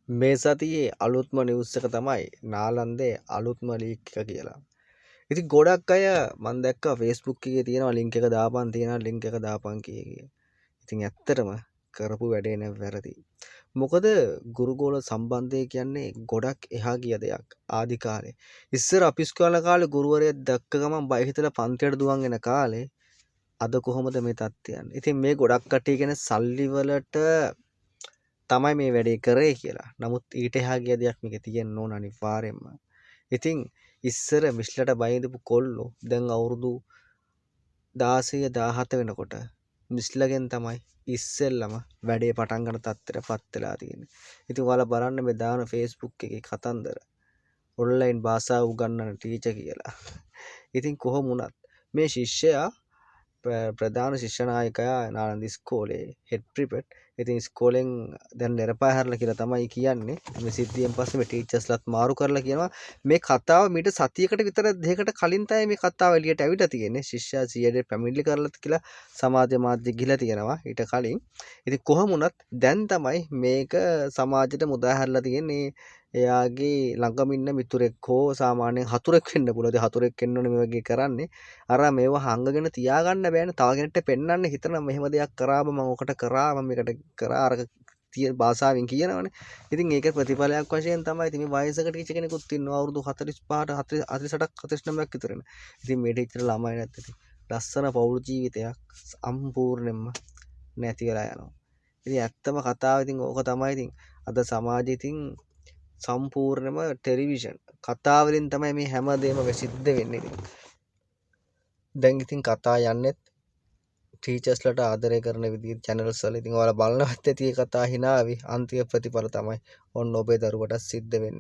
මේ සතියේ අලුත්ම නිවුස් එක තමයි නාලන්දේ අලුත්ම ලීක් එක කියලා. ඉතින් ගොඩක් අය මම දැක්කා Facebook එකේ තියෙනවා ලින්ක් එක දාපන් තියෙනවා ලින්ක් එක දාපන් කිය. ඉතින් ඇත්තටම කරපු වැඩේ නෑ වැරදි. මොකද ගුරුගෝල සම්බන්ධය කියන්නේ ගොඩක් එහා ගිය දෙයක් ආදි කාලේ. ඉස්සර අපි ඉස්කෝලේ කාලේ ගුරුවරයෙක් දැක්ක ගමන් බය හිතලා පන්තියට දුවන් එන කාලේ අද කොහොමද මේ තත්ත්වය යන්නේ? ඉතින් මේ ගොඩක් කට්ටිය කියන සල්ලි වලට තමයි මේ වැඩේ කරේ කියලා. නමුත් ඊට එහා ගිය දෙයක් මේකේ තියෙන්න ඕන අනිවාර්යෙන්ම. ඉතින් ඉස්සර මිස්ලට බයිඳපු කොල්ලෝ දැන් අවුරුදු 16 17 වෙනකොට මිස්ලගෙන් තමයි ඉස්සෙල්ලම වැඩේ පටන් ගන්න තත්ත්වයටපත් වෙලා තියෙන්නේ. ඉතින් ඔයාලා බලන්න මේ දාන Facebook එකේ කතන්දර ඔන්ලයින් භාෂාව උගන්වන ටීචර් කියලා. ඉතින් කොහොම වුණත් මේ ශිෂ්‍යයා ප්‍රධාන ශිෂ්‍ය නායකයා නාලන්ද ඉස්කෝලේ හෙඩ් ප්‍රිපෙට්. ඉතින් ඉස්කෝලෙන් දැන් නිරපාය හැරලා කියලා තමයි කියන්නේ. මේ සිද්ධියෙන් පස්සේ මේ ටීචර්ස්ලාත් මාරු කරලා කියනවා මේ කතාව මීට සතියකට විතර දෙකකට කලින් තමයි මේ කතාව එළියට ඇවිල්ලා තියෙන්නේ. ශිෂ්‍යයා සියයට පැමිණිලි කරලාත් කියලා සමාජ මාධ්‍ය ගිහලා තියෙනවා ඊට කලින්. ඉතින් කොහොම වුණත් දැන් තමයි මේක සමාජයට මුදා හැරලා තියෙන්නේ. එයාගේ ළඟම ඉන්න මිතුරෙක් හෝ සාමාන්‍යයෙන් හතුරෙක් වෙන්න පුළුවන්. ඒ හතුරෙක් වෙන්න ඕනේ මේ වගේ කරන්නේ. අර මේව හංගගෙන තියාගන්න බෑනේ. තව කෙනෙක්ට පෙන්වන්න හිතන මෙහෙම දෙයක් කරාම මම ඔකට කරා මම මේකට කරා අර තියෙන භාෂාවෙන් කියනවනේ. ඉතින් ඒක ප්‍රතිඵලයක් වශයෙන් තමයි ඉතින් මේ වයසක ටීචර් කෙනෙකුත් ඉන්නවා අවුරුදු 45ට 48ක් 49ක් විතර වෙන. ඉතින් මේ ටීචර් ළමයි නැත්නම් ඉතින් ලස්සන පෞල් ජීවිතයක් සම්පූර්ණයෙන්ම නැති වෙලා යනවා. ඉතින් ඇත්තම කතාව ඉතින් ඕක තමයි. ඉතින් අද සමාජෙ ඉතින් සම්පූර්ණයෙන්ම ටෙලිවිෂන් කතා වලින් තමයි මේ හැමදේම සිද්ධ වෙන්නේ. ඉතින් දැන් ඉතින් කතා යන්නෙත් ටීචර්ස්ලට ආදරය කරන විදිහේ channels වල. ඉතින් ඔයාලා බලනවත් ඇති ඒ කතා hinaවි අන්තිම ප්‍රතිඵල තමයි ඔන්න ඔබේ දරුවටත් සිද්ධ වෙන්නේ.